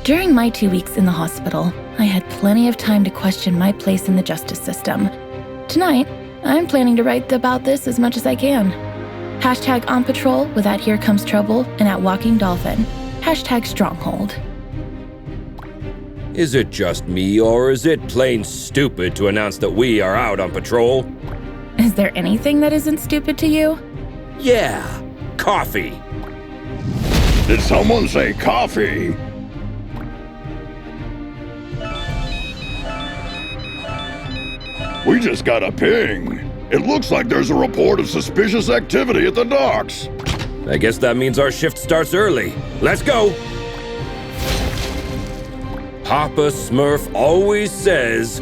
During my 2 weeks in the hospital, I had plenty of time to question my place in the justice system. Tonight, I'm planning to write about this as much as I can. Hashtag on patrol with at Here Comes Trouble and at Walking Dolphin. Hashtag Stronghold. Is it just me, or is it plain stupid to announce that we are out on patrol? Is there anything that isn't stupid to you? Yeah, coffee. Did someone say coffee? We just got a ping. It looks like there's a report of suspicious activity at the docks. I guess that means our shift starts early. Let's go! Papa Smurf always says...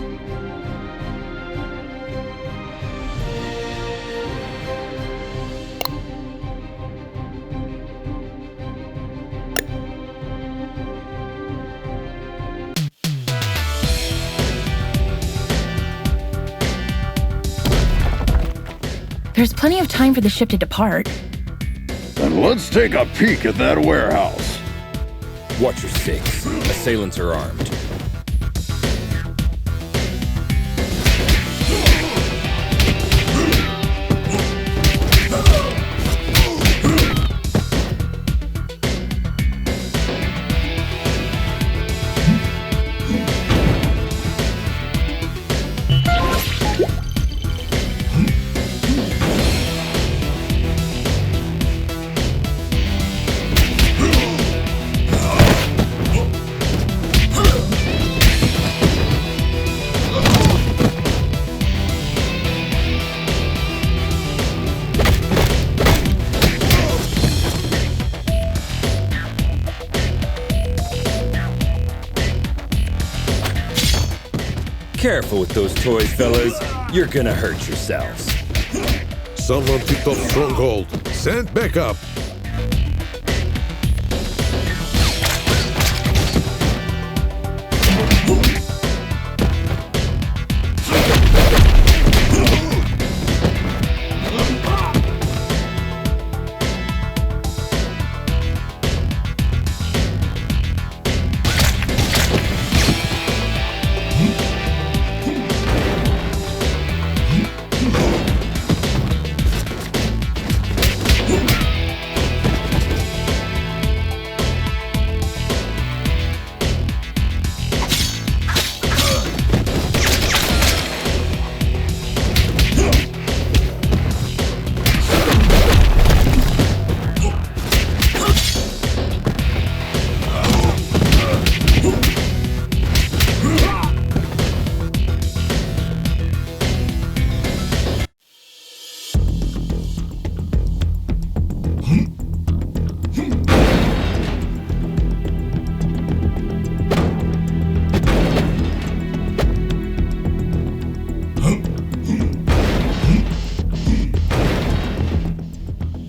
There's plenty of time for the ship to depart. Then let's take a peek at that warehouse. Watch your six. Assailants are armed. Careful with those toys, fellas. You're gonna hurt yourselves. Someone picked up Stronghold. Send backup.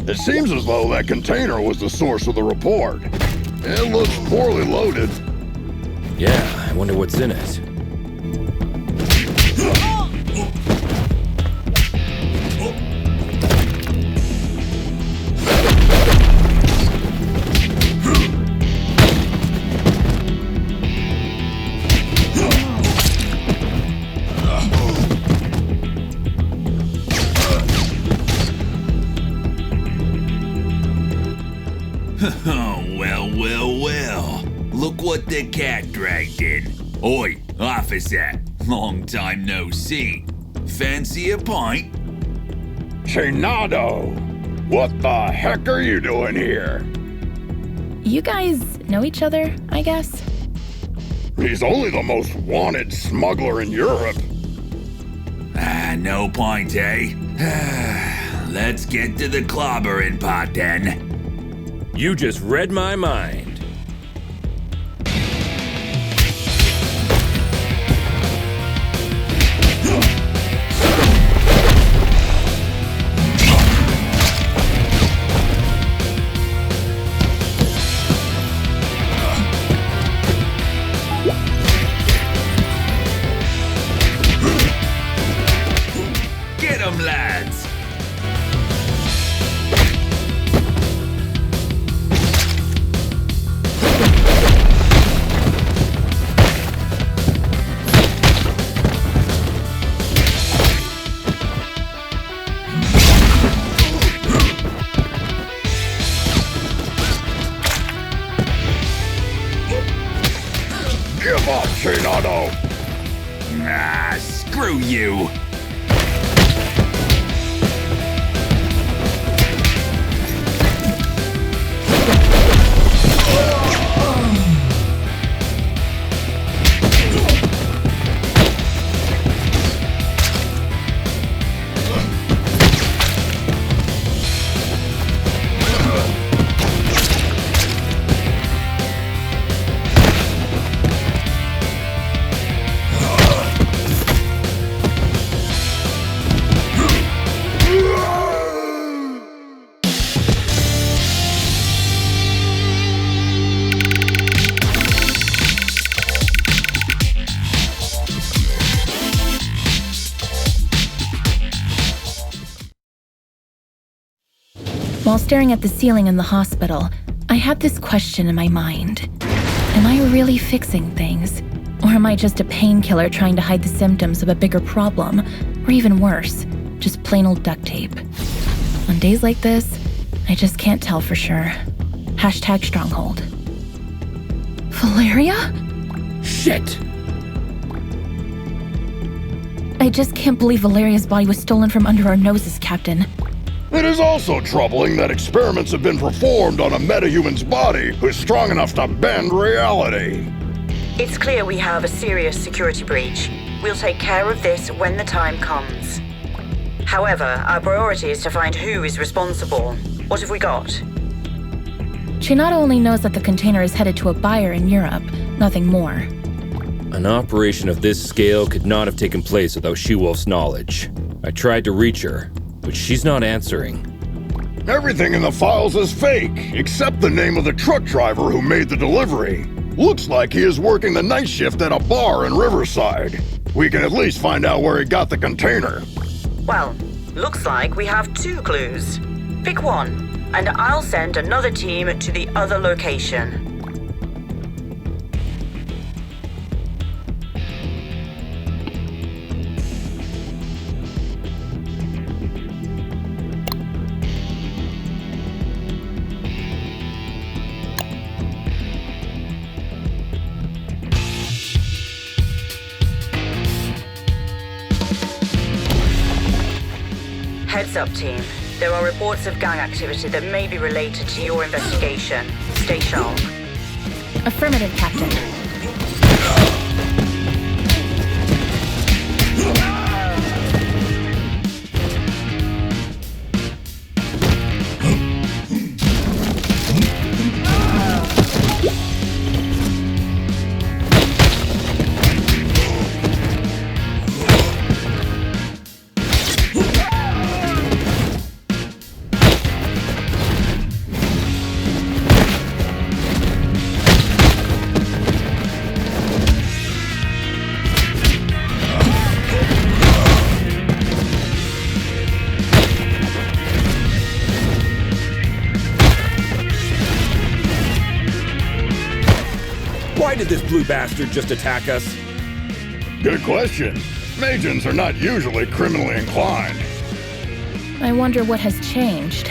It seems as though that container was the source of the report. It looks poorly loaded. Yeah, I wonder what's in it. Oh, well. Look what the cat dragged in. Oi, officer. Long time no see. Fancy a pint? Chinado! What the heck are you doing here? You guys know each other, I guess? He's only the most wanted smuggler in Europe. No point, eh? Let's get to the clobbering pot then. You just read my mind. Get 'em, lads! through you! While staring at the ceiling in the hospital, I had this question in my mind. Am I really fixing things? Or am I just a painkiller trying to hide the symptoms of a bigger problem? Or even worse, just plain old duct tape? On days like this, I just can't tell for sure. Hashtag stronghold. Valeria? Shit! I just can't believe Valeria's body was stolen from under our noses, Captain. It is also troubling that experiments have been performed on a metahuman's body who's strong enough to bend reality. It's clear we have a serious security breach. We'll take care of this when the time comes. However, our priority is to find who is responsible. What have we got? She not only knows that the container is headed to a buyer in Europe, nothing more. An operation of this scale could not have taken place without She-Wolf's knowledge. I tried to reach her, but she's not answering. Everything in the files is fake, except the name of the truck driver who made the delivery. Looks like he is working the night shift at a bar in Riverside. We can at least find out where he got the container. Well, looks like we have 2 clues. Pick one, and I'll send another team to the other location. Heads up, team. There are reports of gang activity that may be related to your investigation. Stay sharp. Affirmative, Captain. Why did this blue bastard just attack us? Good question. Magians are not usually criminally inclined. I wonder what has changed.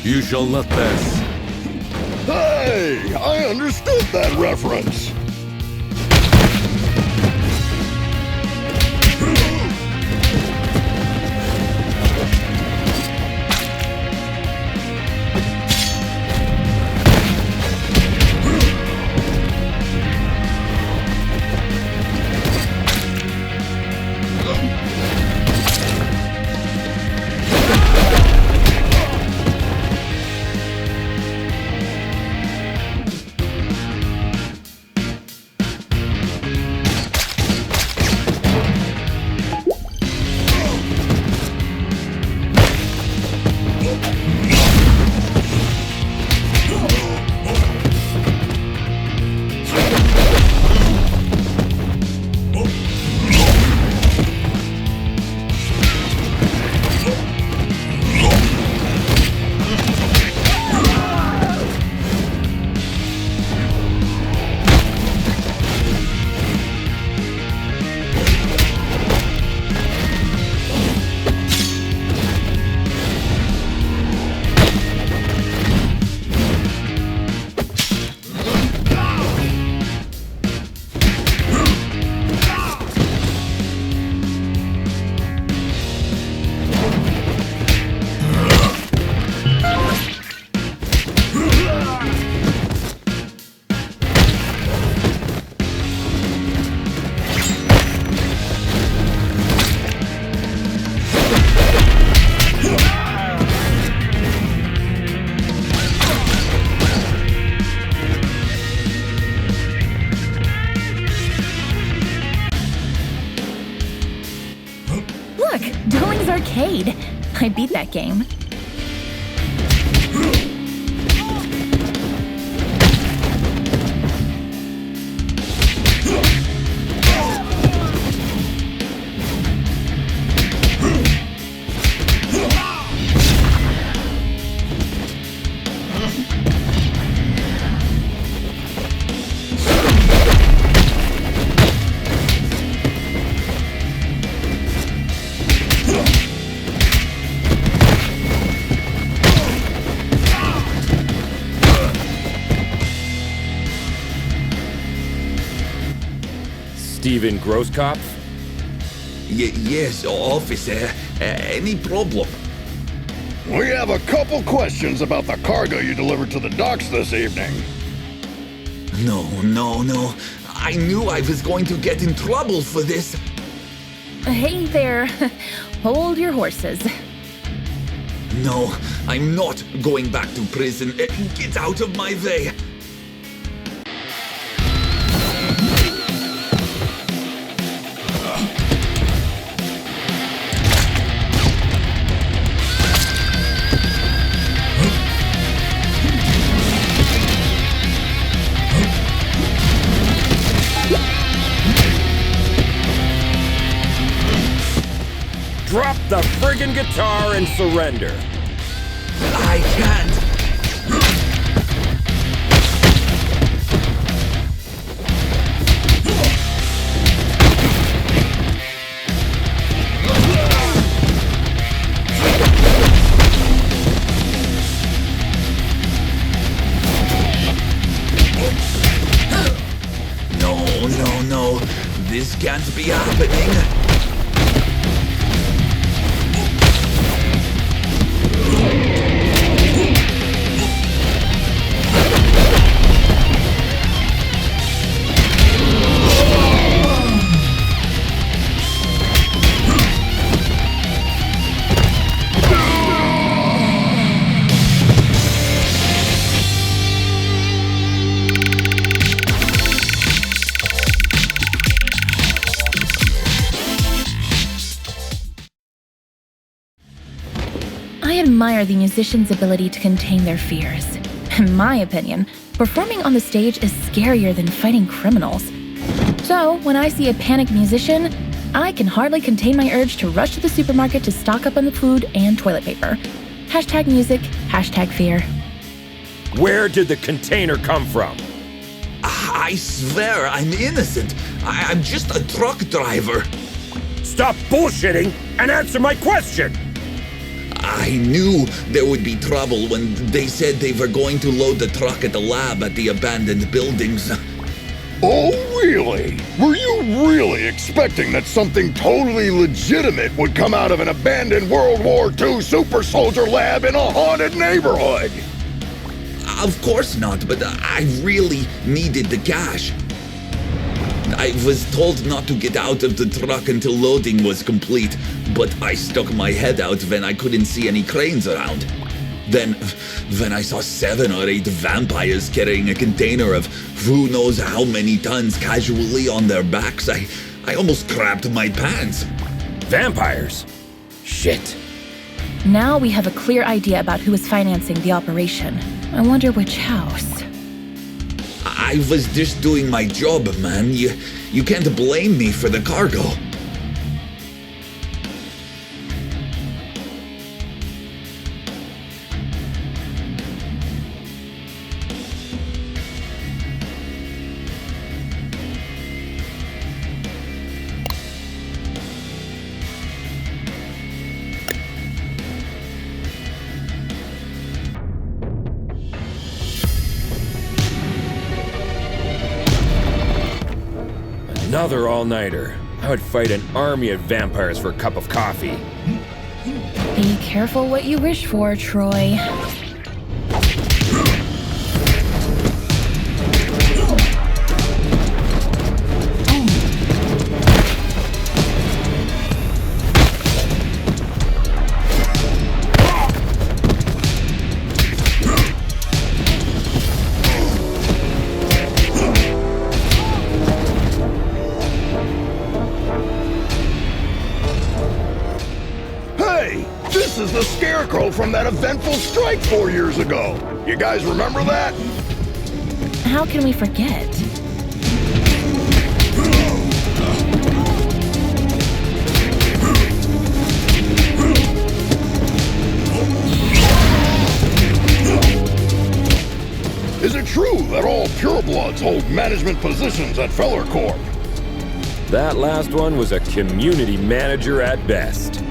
You shall not pass. Hey, I understood that reference. arcade. I beat that game. Steven Grosskopf? Yes, officer. Any problem? We have a couple questions about the cargo you delivered to the docks this evening. No. I knew I was going to get in trouble for this. Hey there. Hold your horses. No, I'm not going back to prison. Get out of my way. Drop the friggin' guitar and surrender. I can't. No. This can't be happening. I admire the musician's ability to contain their fears. In my opinion, performing on the stage is scarier than fighting criminals. So, when I see a panicked musician, I can hardly contain my urge to rush to the supermarket to stock up on the food and toilet paper. Hashtag music, hashtag fear. Where did the container come from? I swear I'm innocent. I'm just a truck driver. Stop bullshitting and answer my question! I knew there would be trouble when they said they were going to load the truck at the lab at the abandoned buildings. Oh, really? Were you really expecting that something totally legitimate would come out of an abandoned World War II super soldier lab in a haunted neighborhood? Of course not, but I really needed the cash. I was told not to get out of the truck until loading was complete, but I stuck my head out when I couldn't see any cranes around. Then, when I saw 7 or 8 vampires carrying a container of who knows how many tons casually on their backs, I almost crapped my pants. Vampires? Shit. Now we have a clear idea about who is financing the operation. I wonder which house. I was just doing my job, man. You can't blame me for the cargo. Another all-nighter. I would fight an army of vampires for a cup of coffee. Be careful what you wish for, Troy. intro from that eventful strike 4 years ago. You guys remember that? How can we forget? Is it true that all purebloods hold management positions at Feller Corp? That last one was a community manager at best.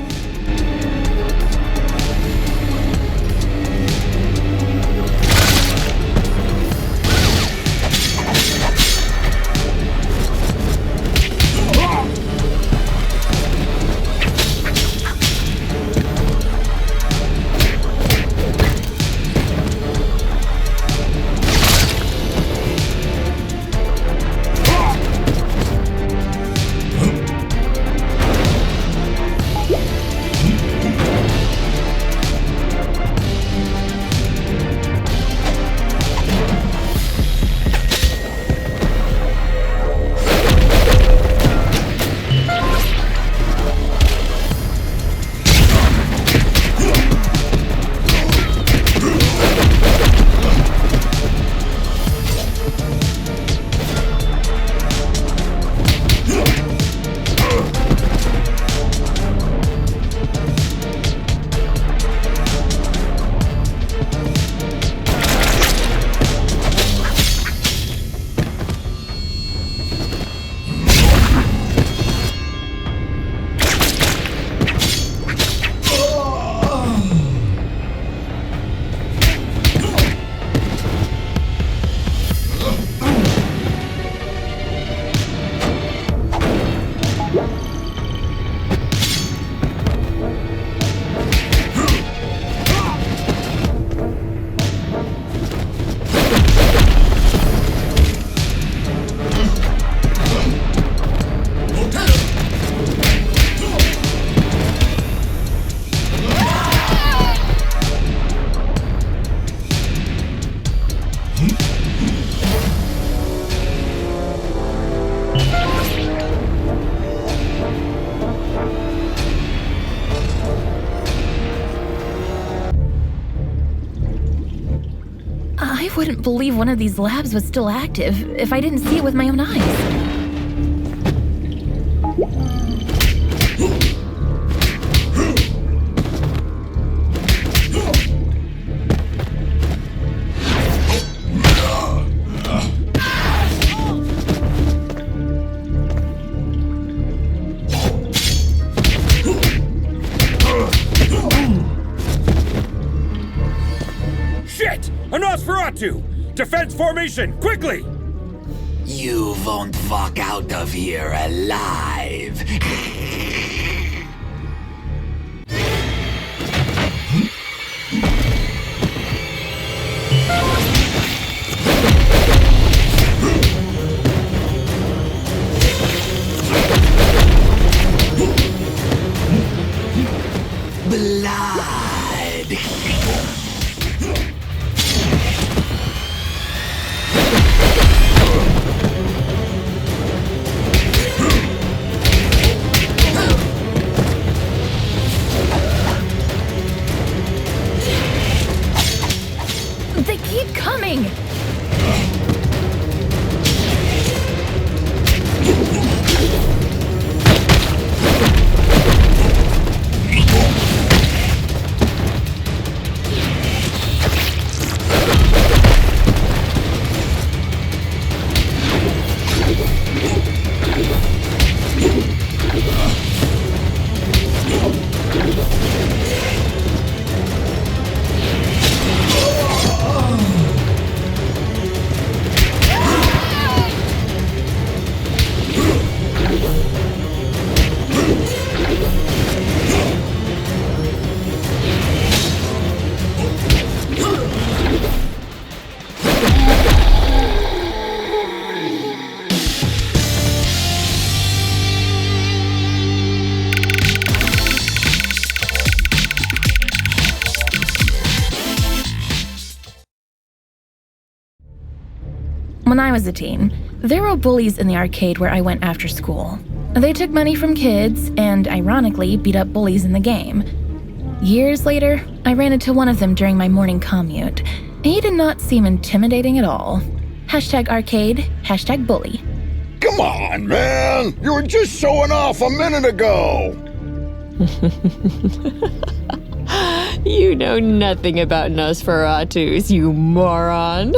I wouldn't believe one of these labs was still active if I didn't see it with my own eyes. Defense formation, quickly! You won't walk out of here alive. Blood. They keep coming! When I was a teen, there were bullies in the arcade where I went after school. They took money from kids and, ironically, beat up bullies in the game. Years later, I ran into one of them during my morning commute. He did not seem intimidating at all. #arcade, #bully. Come on, man! You were just showing off a minute ago! You know nothing about Nosferatus, you moron.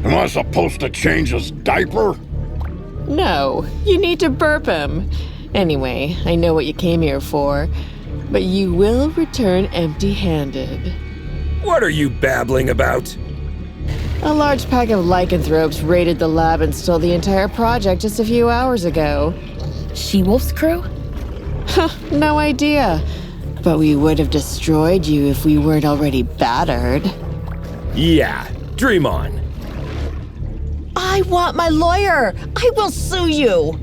Am I supposed to change his diaper? No, you need to burp him. Anyway, I know what you came here for, but you will return empty-handed. What are you babbling about? A large pack of lycanthropes raided the lab and stole the entire project just a few hours ago. She-Wolf's crew? No idea. But we would have destroyed you if we weren't already battered. Yeah, dream on. I want my lawyer! I will sue you!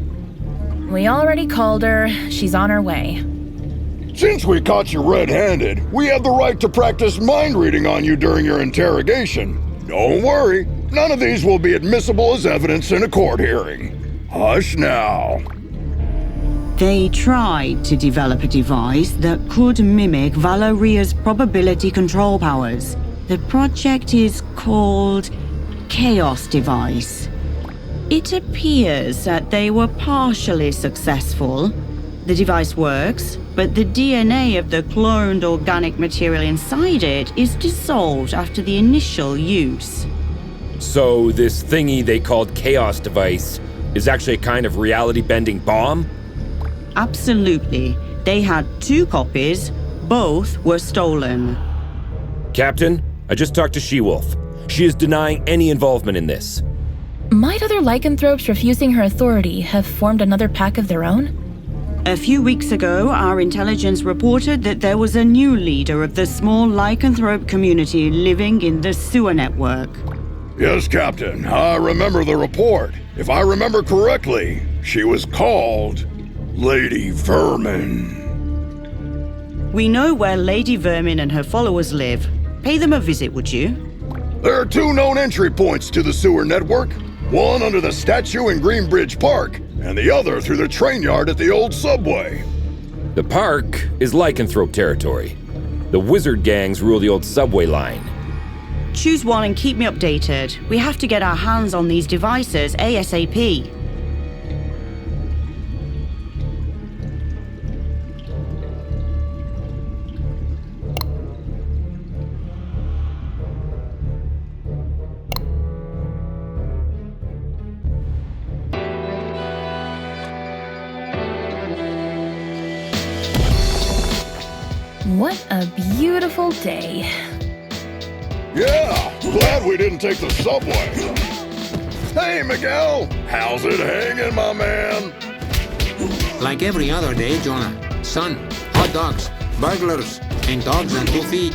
We already called her. She's on her way. Since we caught you red-handed, we have the right to practice mind reading on you during your interrogation. Don't worry, none of these will be admissible as evidence in a court hearing. Hush now. They tried to develop a device that could mimic Valoria's probability control powers. The project is called Chaos Device. It appears that they were partially successful. The device works, but the DNA of the cloned organic material inside it is dissolved after the initial use. So this thingy they called Chaos Device is actually a kind of reality-bending bomb? Absolutely. They had 2 copies. Both were stolen. Captain, I just talked to She-Wolf. She is denying any involvement in this. Might other lycanthropes refusing her authority have formed another pack of their own? A few weeks ago, our intelligence reported that there was a new leader of the small lycanthrope community living in the sewer network. Yes, Captain, I remember the report. If I remember correctly, she was called Lady Vermin. We know where Lady Vermin and her followers live. Pay them a visit, would you? There are 2 known entry points to the sewer network. One under the statue in Greenbridge Park, and the other through the train yard at the old subway. The park is lycanthrope territory. The wizard gangs rule the old subway line. Choose one and keep me updated. We have to get our hands on these devices ASAP. What a beautiful day. Yeah, glad we didn't take the subway. Hey, Miguel, how's it hanging, my man? Like every other day, Jonah. Sun, hot dogs, burglars, and dogs on 2 feet.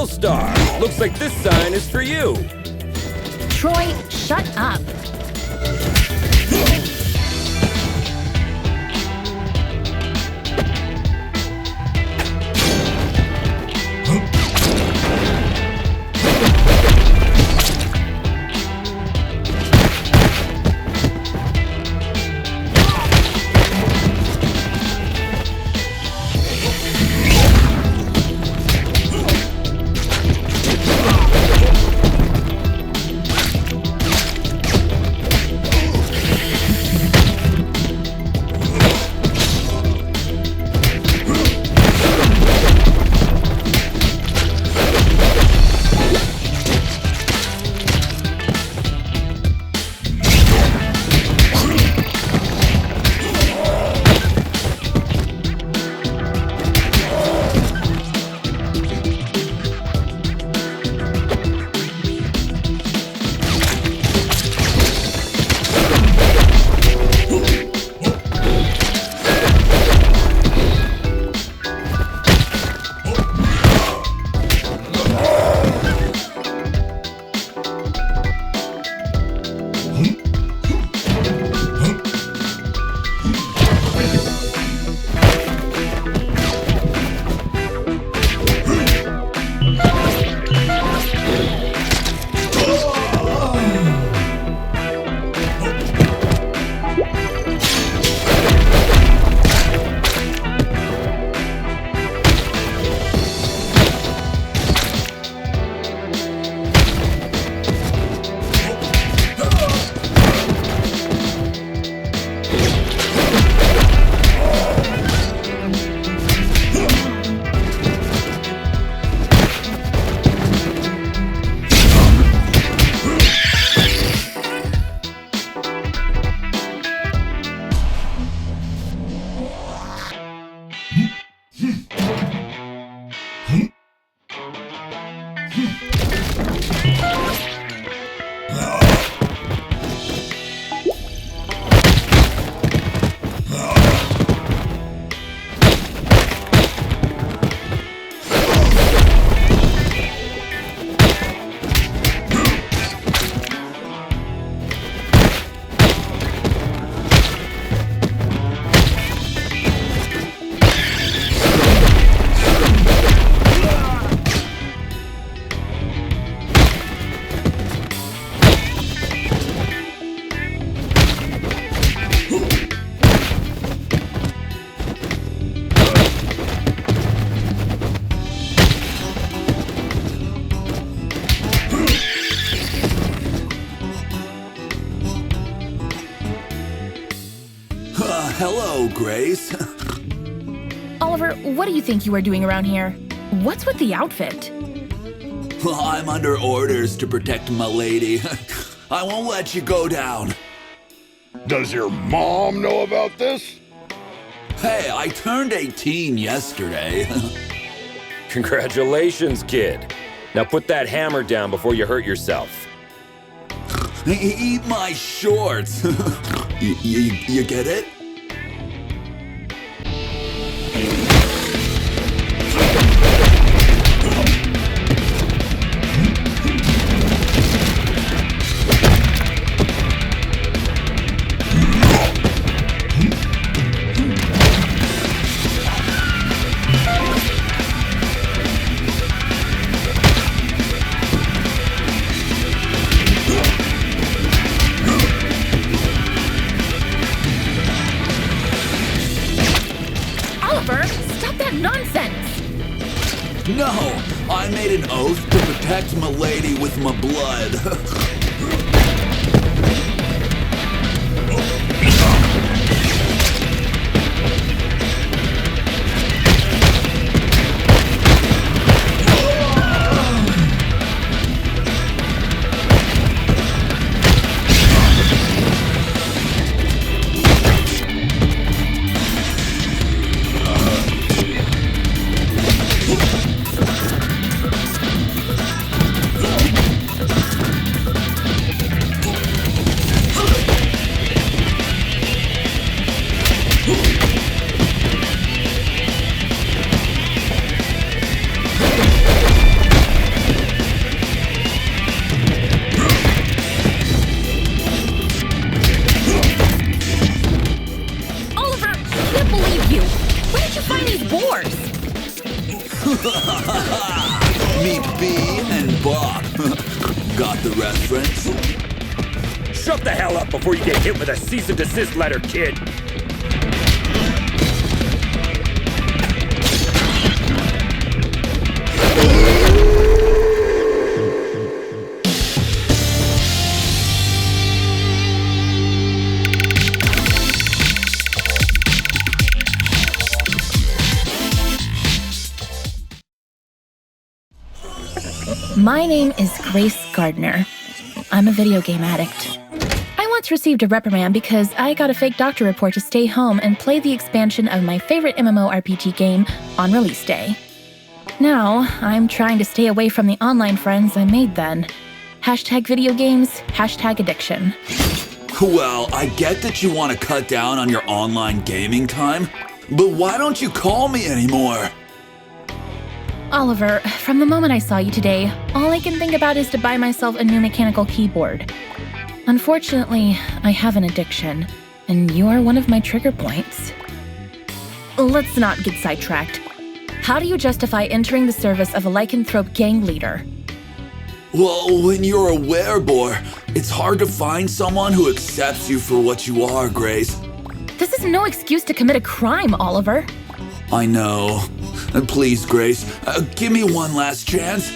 Star, looks like this sign is for you. Troy, shut up. Hello, Grace. Oliver, what do you think you are doing around here? What's with the outfit? I'm under orders to protect my lady. I won't let you go down. Does your mom know about this? Hey, I turned 18 yesterday. Congratulations, kid. Now put that hammer down before you hurt yourself. Eat my shorts. You get it? No, I made an oath to protect my lady with my blood. Meet B and Bob. Got the reference? Shut the hell up before you get hit with a cease and desist letter, kid. My name is Grace Gardner. I'm a video game addict. I once received a reprimand because I got a fake doctor report to stay home and play the expansion of my favorite MMORPG game on release day. Now, I'm trying to stay away from the online friends I made then. #video games, #addiction. Well, I get that you want to cut down on your online gaming time, but why don't you call me anymore? Oliver, from the moment I saw you today, all I can think about is to buy myself a new mechanical keyboard. Unfortunately, I have an addiction, and you are one of my trigger points. Let's not get sidetracked. How do you justify entering the service of a lycanthrope gang leader? Well, when you're a werebore, it's hard to find someone who accepts you for what you are, Grace. This is no excuse to commit a crime, Oliver. I know. Please, Grace, give me one last chance.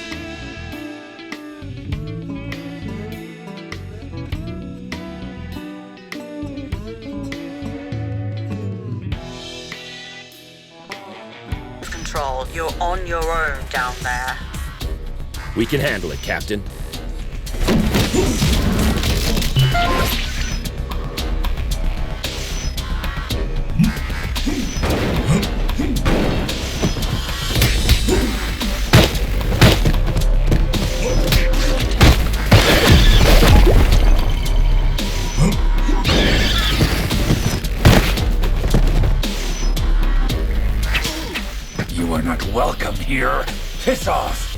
Patrol. You're on your own down there. We can handle it, Captain. You are not welcome here. Piss off!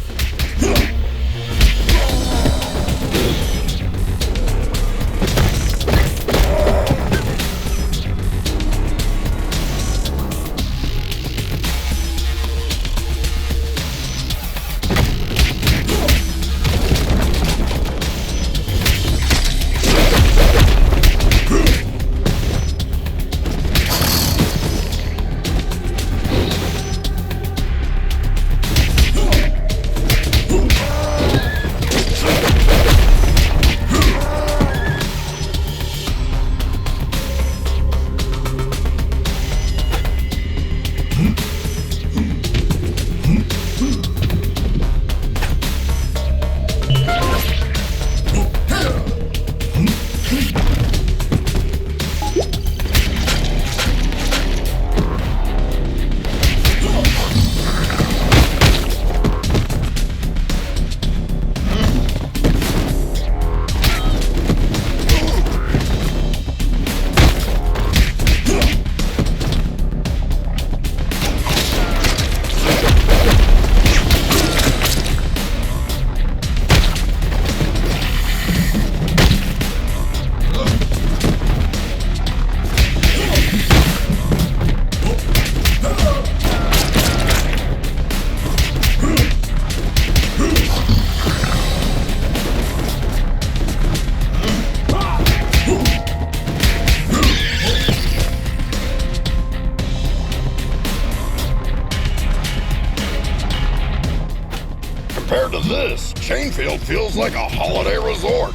Compared to this, Chainfield feels like a holiday resort.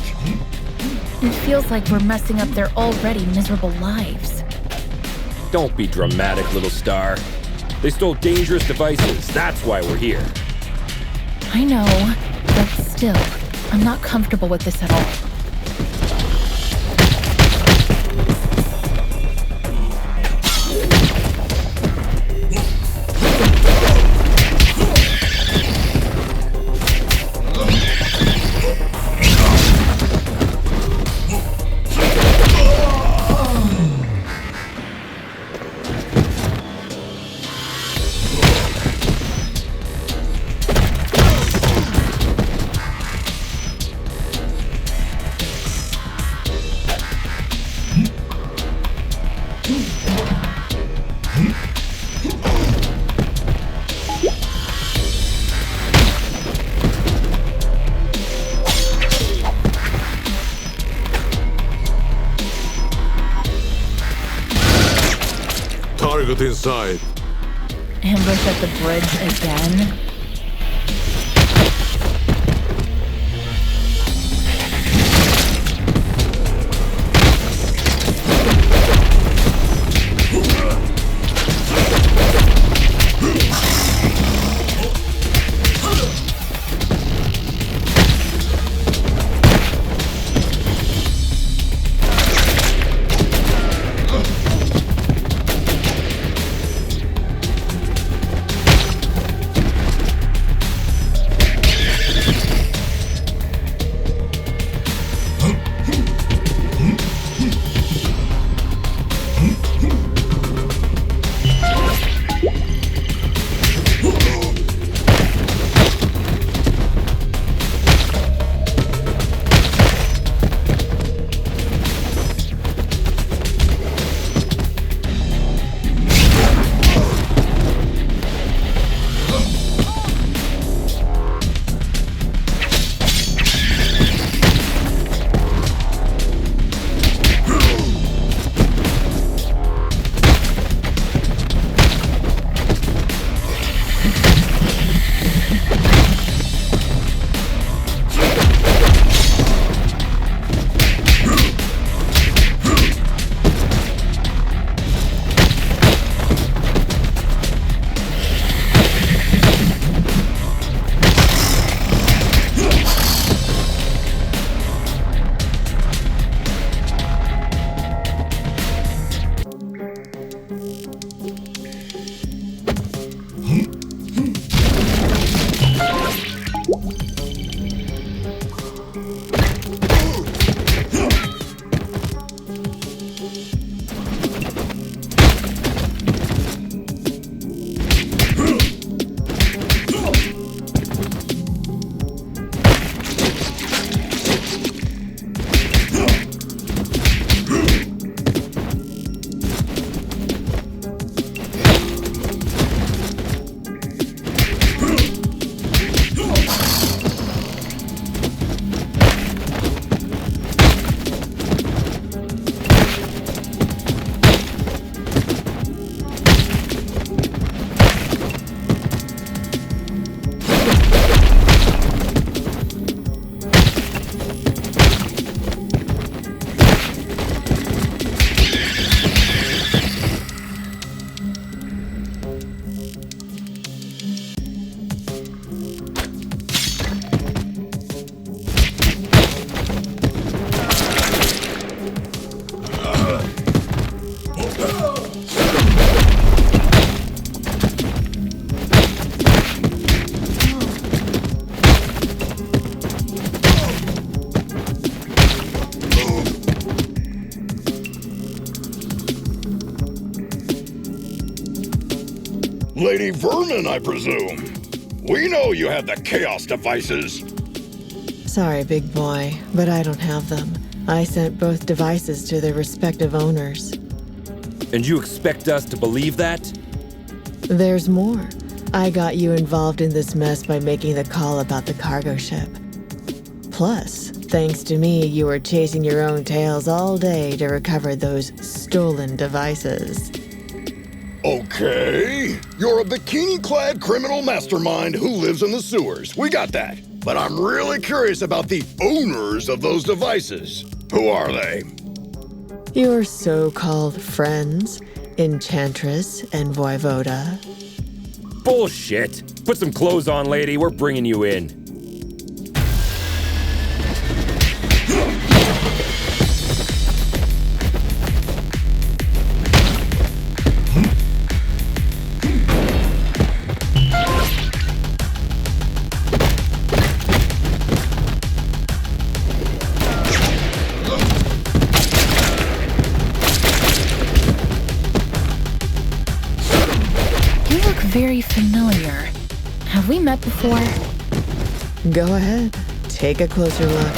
It feels like we're messing up their already miserable lives. Don't be dramatic, little star. They stole dangerous devices. That's why we're here. I know, but still, I'm not comfortable with this at all. Target inside. Ambush at the bridge again? Lady Vermin, I presume. We know you have the Chaos devices. Sorry, big boy, but I don't have them. I sent both devices to their respective owners. And you expect us to believe that? There's more. I got you involved in this mess by making the call about the cargo ship. Plus, thanks to me, you were chasing your own tails all day to recover those stolen devices. Okay. You're a bikini-clad criminal mastermind who lives in the sewers. We got that. But I'm really curious about the owners of those devices. Who are they? Your so-called friends, Enchantress and Voivoda. Bullshit! Put some clothes on, lady. We're bringing you in. Very familiar. Have we met before? Go ahead. Take a closer look.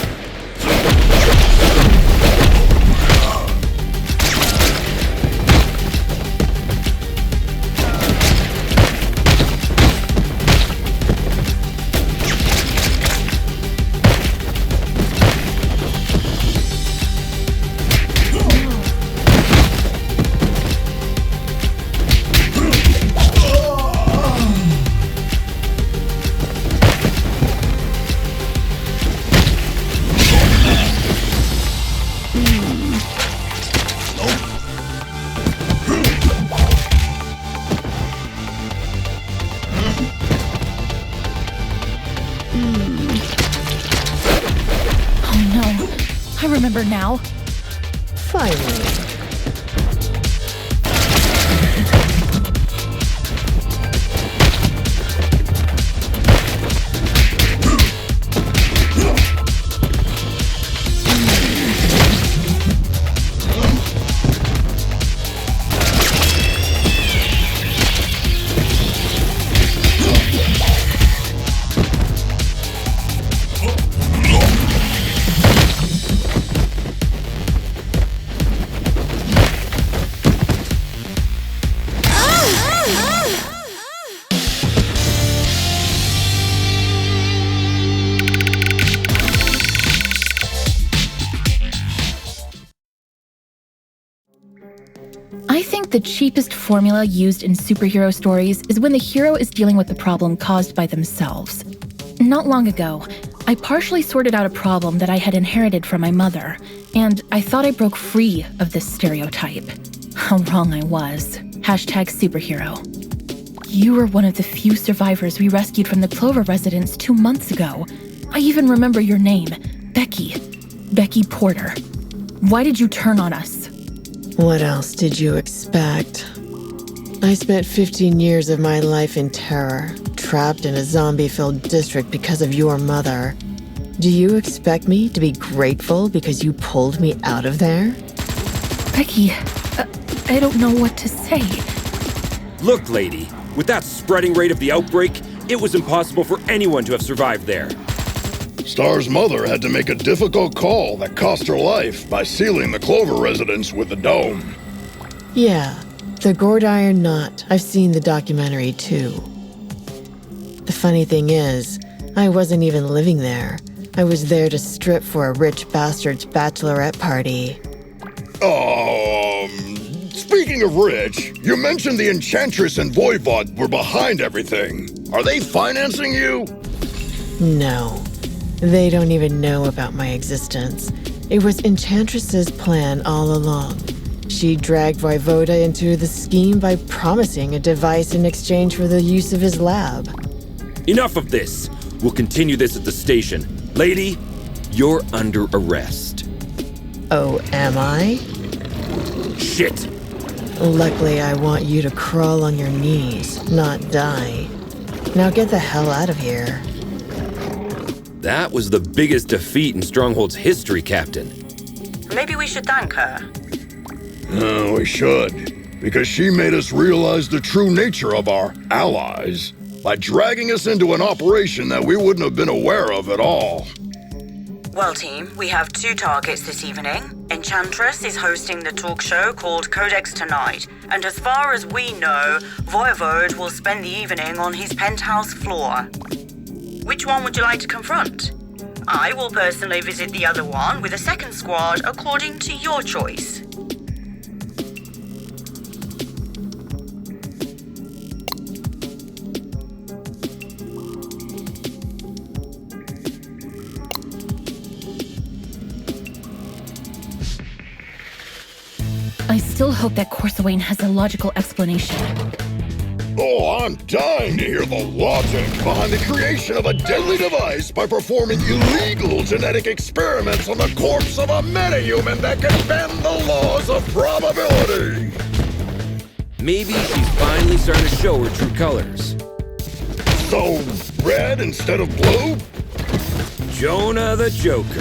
Remember now? Finally. I think the cheapest formula used in superhero stories is when the hero is dealing with the problem caused by themselves. Not long ago, I partially sorted out a problem that I had inherited from my mother, and I thought I broke free of this stereotype. How wrong I was. #superhero. You were one of the few survivors we rescued from the Clover residence 2 months ago. I even remember your name, Becky. Becky Porter. Why did you turn on us? What else did you expect? I spent 15 years of my life in terror, trapped in a zombie-filled district because of your mother. Do you expect me to be grateful because you pulled me out of there? Becky, I don't know what to say. Look, lady, with that spreading rate of the outbreak, it was impossible for anyone to have survived there. Star's mother had to make a difficult call that cost her life by sealing the Clover residence with a dome. Yeah, the Gordiron Knot. I've seen the documentary too. The funny thing is, I wasn't even living there. I was there to strip for a rich bastard's bachelorette party. Speaking of rich, you mentioned the Enchantress and Voivod were behind everything. Are they financing you? No. They don't even know about my existence. It was Enchantress's plan all along. She dragged Voivoda into the scheme by promising a device in exchange for the use of his lab. Enough of this. We'll continue this at the station. Lady, you're under arrest. Oh, am I? Shit! Luckily, I want you to crawl on your knees, not die. Now get the hell out of here. That was the biggest defeat in Stronghold's history, Captain. Maybe we should thank her. We should. because she made us realize the true nature of our allies by dragging us into an operation that we wouldn't have been aware of at all. Well, team, we have 2 targets this evening. Enchantress is hosting the talk show called Codex tonight, and as far as we know, Voivode will spend the evening on his penthouse floor. Which one would you like to confront? I will personally visit the other one with a second squad according to your choice. I still hope that Corsawane has a logical explanation. Oh, I'm dying to hear the logic behind the creation of a deadly device by performing illegal genetic experiments on the corpse of a metahuman that can bend the laws of probability. Maybe she's finally starting to show her true colors. So, red instead of blue? Jonah the Joker.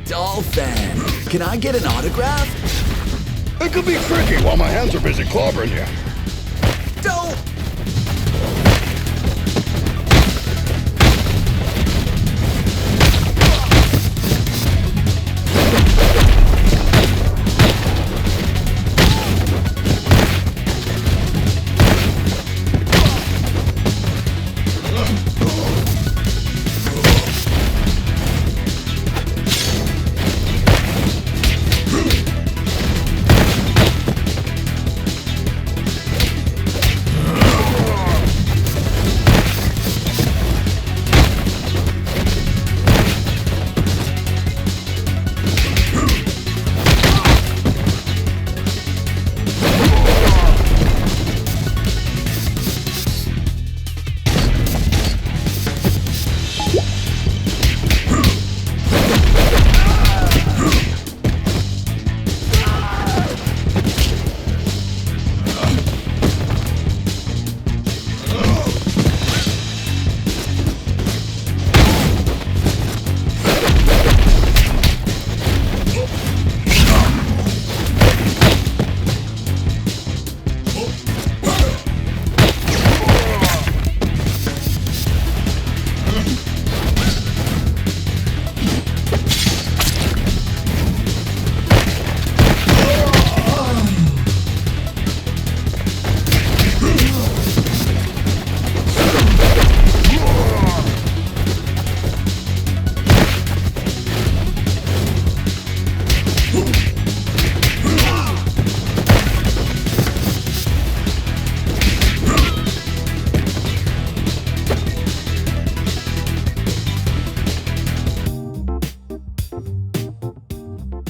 Dolphin, can I get an autograph? It could be tricky while my hands are busy clobbering you. Don't!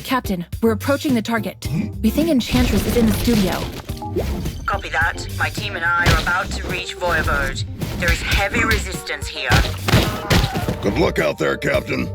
Captain, we're approaching the target. We think Enchantress is in the studio. Copy that. My team and I are about to reach Voivode. There is heavy resistance here. Good luck out there, Captain.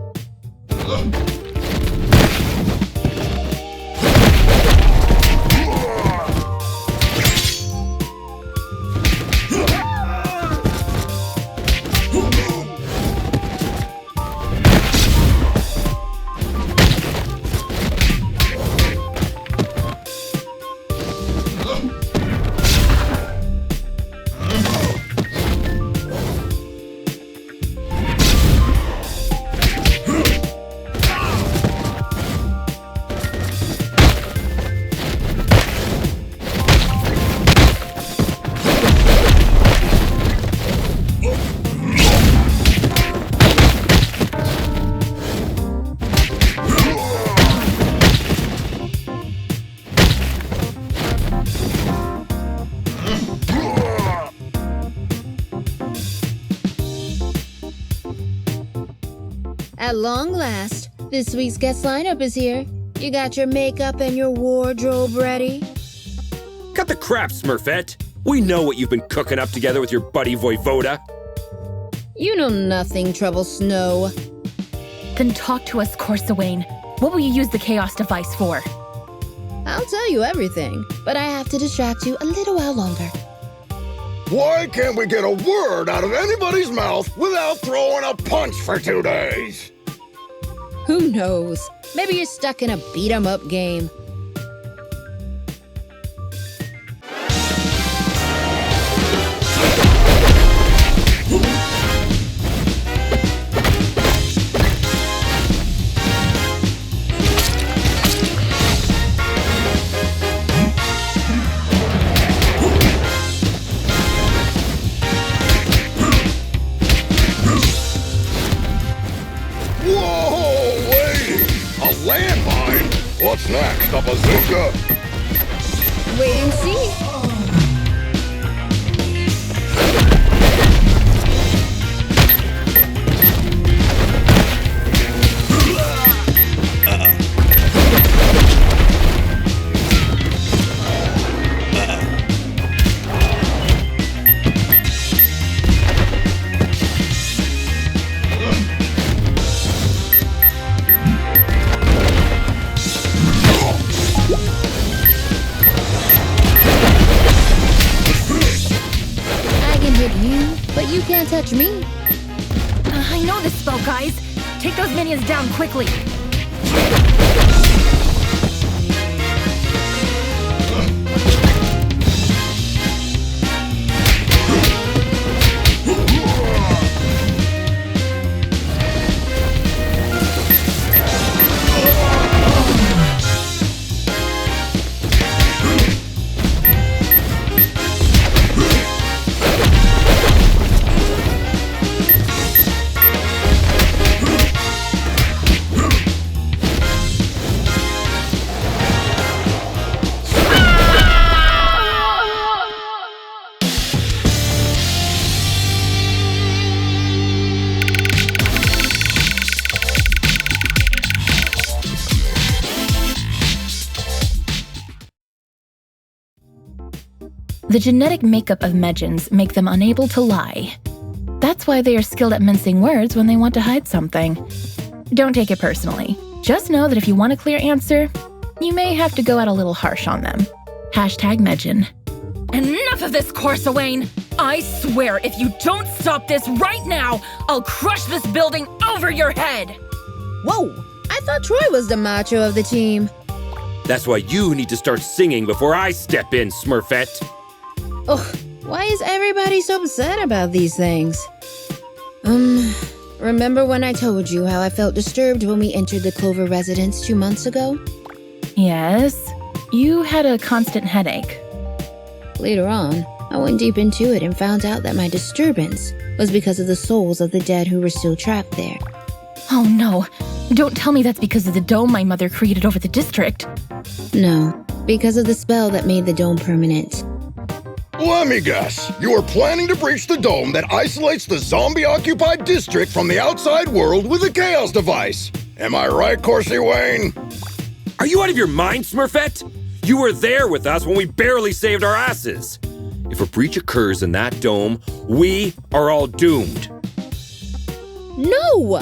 At long last, this week's guest lineup is here. You got your makeup and your wardrobe ready? Cut the crap, Smurfette. We know what you've been cooking up together with your buddy Voivoda. You know nothing, Trouble Snow. Then talk to us, Corsawane. What will you use the Chaos device for? I'll tell you everything, but I have to distract you a little while longer. Why can't we get a word out of anybody's mouth without throwing a punch for 2 days? Who knows? Maybe you're stuck in a beat-em-up game. What's next, a bazooka? Wait and see. You can't touch me. I know this spell, guys. Take those minions down quickly. The genetic makeup of Medjans make them unable to lie. That's why they are skilled at mincing words when they want to hide something. Don't take it personally. Just know that if you want a clear answer, you may have to go out a little harsh on them. #Medjan. Enough of this, Corsa Wayne! I swear if you don't stop this right now, I'll crush this building over your head! Whoa! I thought Troy was the macho of the team. That's why you need to start singing before I step in, Smurfette. Ugh, why is everybody so upset about these things? Remember when I told you how I felt disturbed when we entered the Clover residence 2 months ago? Yes, you had a constant headache. Later on, I went deep into it and found out that my disturbance was because of the souls of the dead who were still trapped there. Oh no, don't tell me that's because of the dome my mother created over the district. No, because of the spell that made the dome permanent. Let me guess. You are planning to breach the dome that isolates the zombie-occupied district from the outside world with a chaos device. Am I right, Corsi Wayne? Are you out of your mind, Smurfette? You were there with us when we barely saved our asses. If a breach occurs in that dome, we are all doomed. No!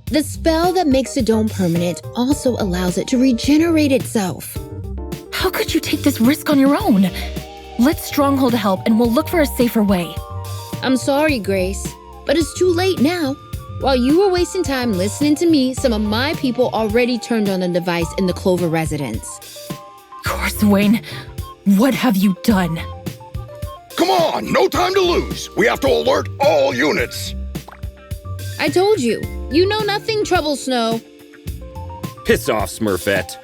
The spell that makes the dome permanent also allows it to regenerate itself. How could you take this risk on your own? Let Stronghold help and we'll look for a safer way. I'm sorry, Grace, but it's too late now. While you were wasting time listening to me, some of my people already turned on the device in the Clover residence. Corsa Wayne, what have you done? Come on, no time to lose. We have to alert all units. I told you, you know nothing, Trouble Snow. Piss off, Smurfette.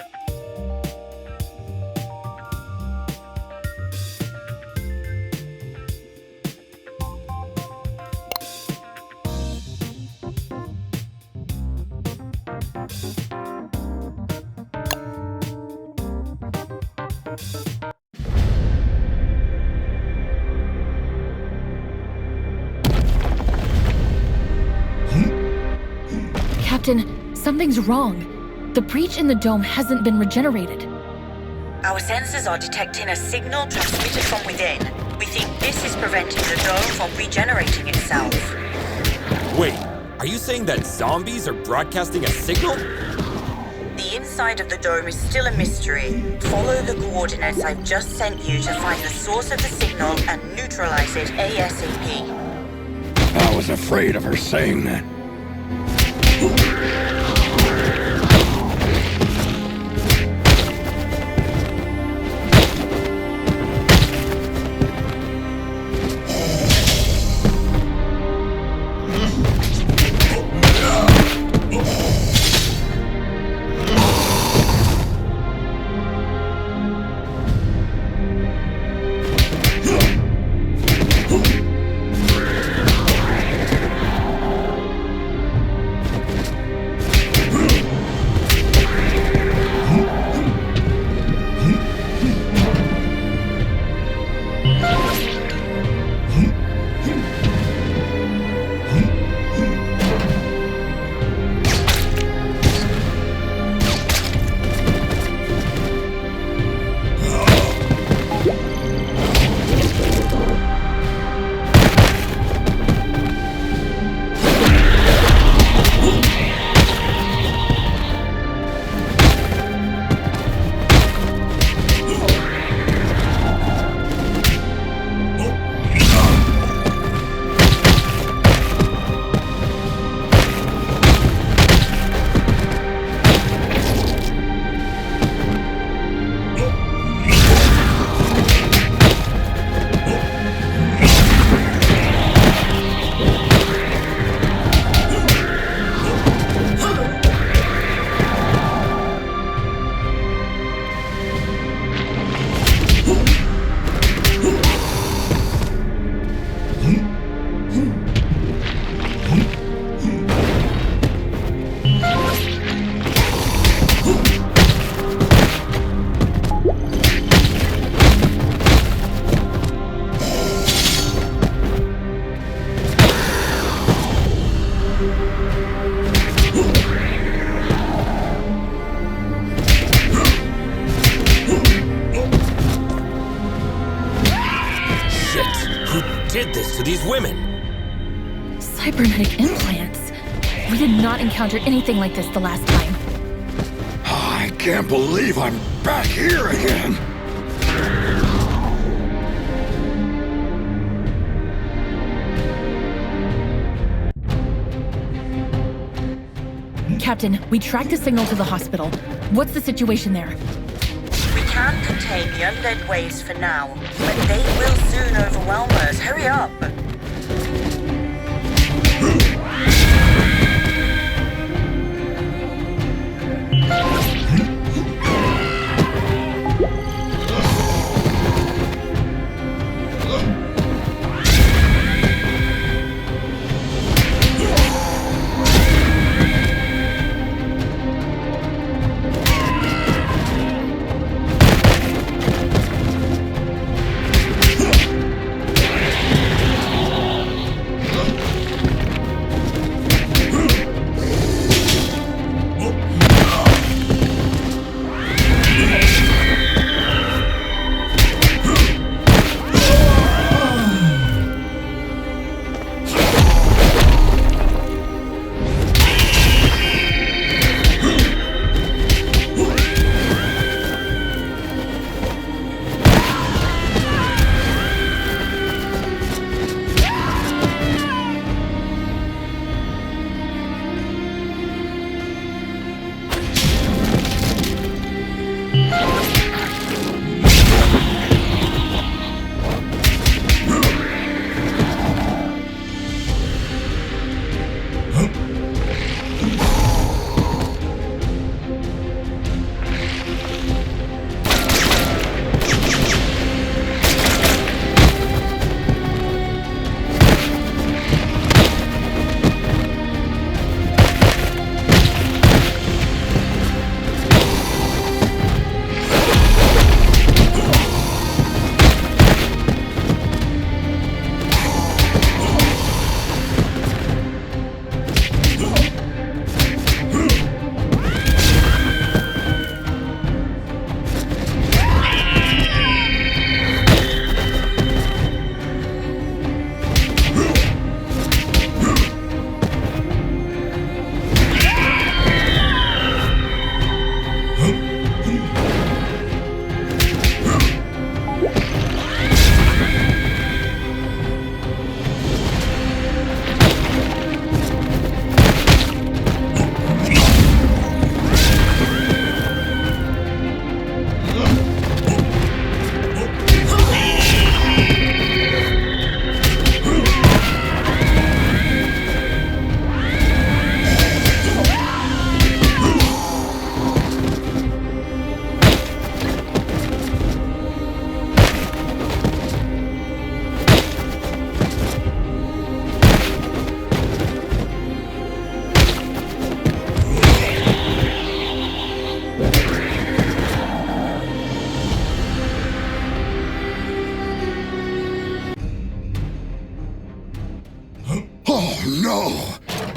Captain, something's wrong. The breach in the dome hasn't been regenerated. Our sensors are detecting a signal transmitted from within. We think this is preventing the dome from regenerating itself. Wait, are you saying that zombies are broadcasting a signal? The inside of the dome is still a mystery. Follow the coordinates I've just sent you to find the source of the signal and neutralize it ASAP. I was afraid of her saying that. Shit! Who did this to these women? Cybernetic implants? We did not encounter anything like this the last time. I can't believe I'm back here again. Captain, we tracked the signal to the hospital. What's the situation there? We can't contain the undead waves for now, but they will soon overwhelm us. Hurry up!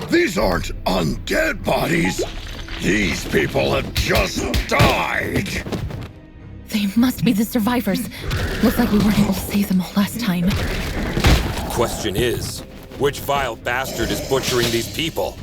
These aren't undead bodies. These people have just died. They must be the survivors. Looks like we weren't able to save them all last time. Question is, which vile bastard is butchering these people?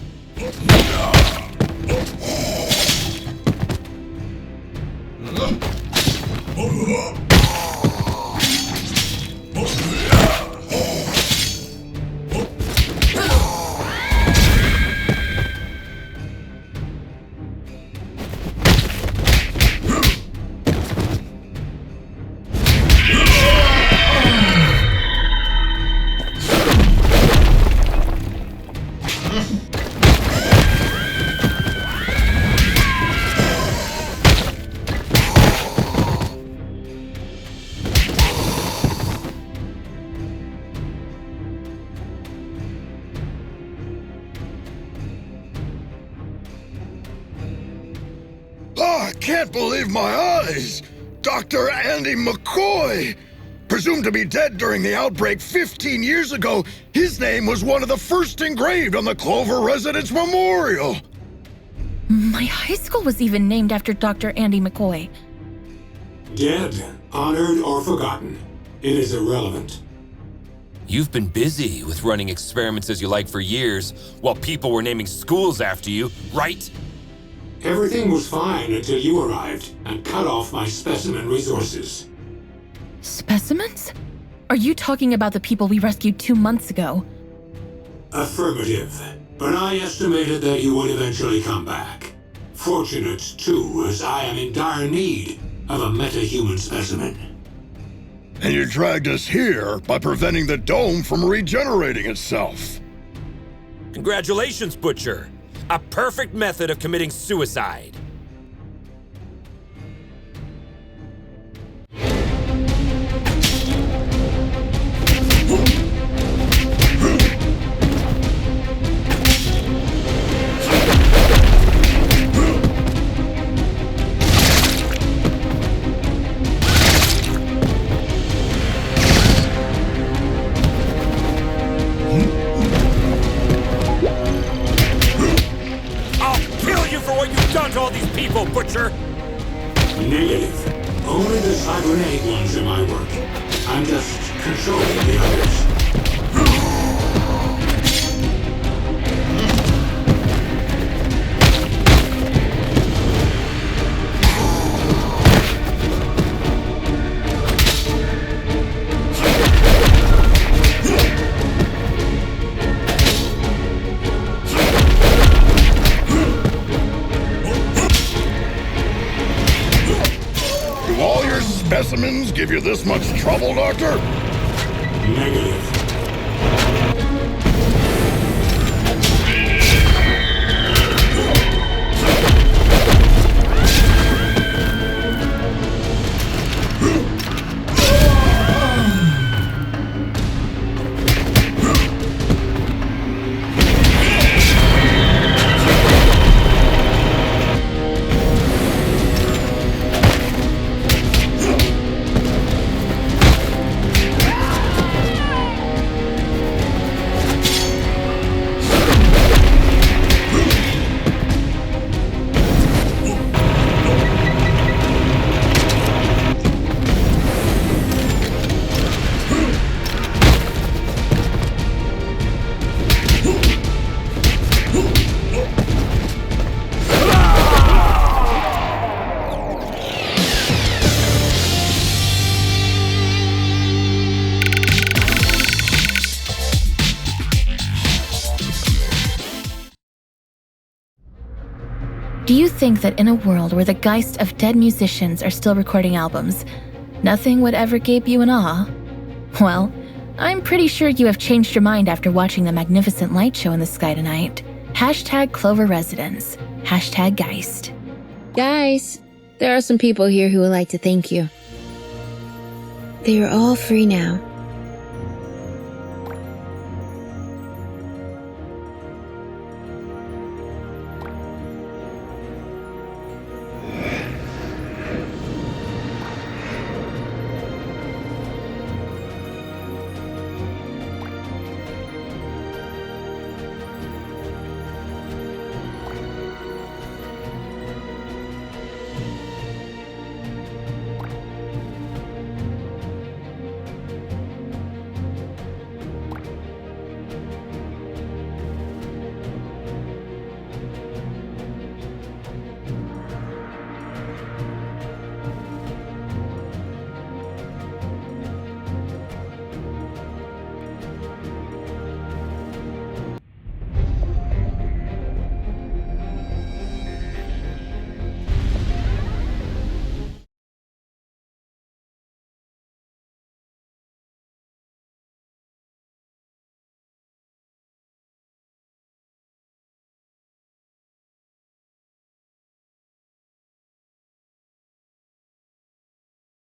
I can't believe my eyes! Dr. Andy McCoy! Presumed to be dead during the outbreak 15 years ago, his name was one of the first engraved on the Clover Residence Memorial! My high school was even named after Dr. Andy McCoy. Dead, honored, or forgotten. It is irrelevant. You've been busy with running experiments as you like for years, while people were naming schools after you, right? Everything was fine until you arrived and cut off my specimen resources. Specimens? Are you talking about the people we rescued 2 months ago? Affirmative. But I estimated that you would eventually come back. Fortunate, too, as I am in dire need of a metahuman specimen. And you dragged us here by preventing the dome from regenerating itself. Congratulations, Butcher. A perfect method of committing suicide. To all these people, Butcher! Negative. Only the cybernetic ones are my work. I'm just controlling the others. Specimens give you this much trouble, Doctor? Negative. Do you think that in a world where the geist of dead musicians are still recording albums, nothing would ever gape you in awe? Well, I'm pretty sure you have changed your mind after watching the magnificent light show in the sky tonight. Hashtag Clover Residence. Hashtag Geist. Guys, there are some people here who would like to thank you. They are all free now.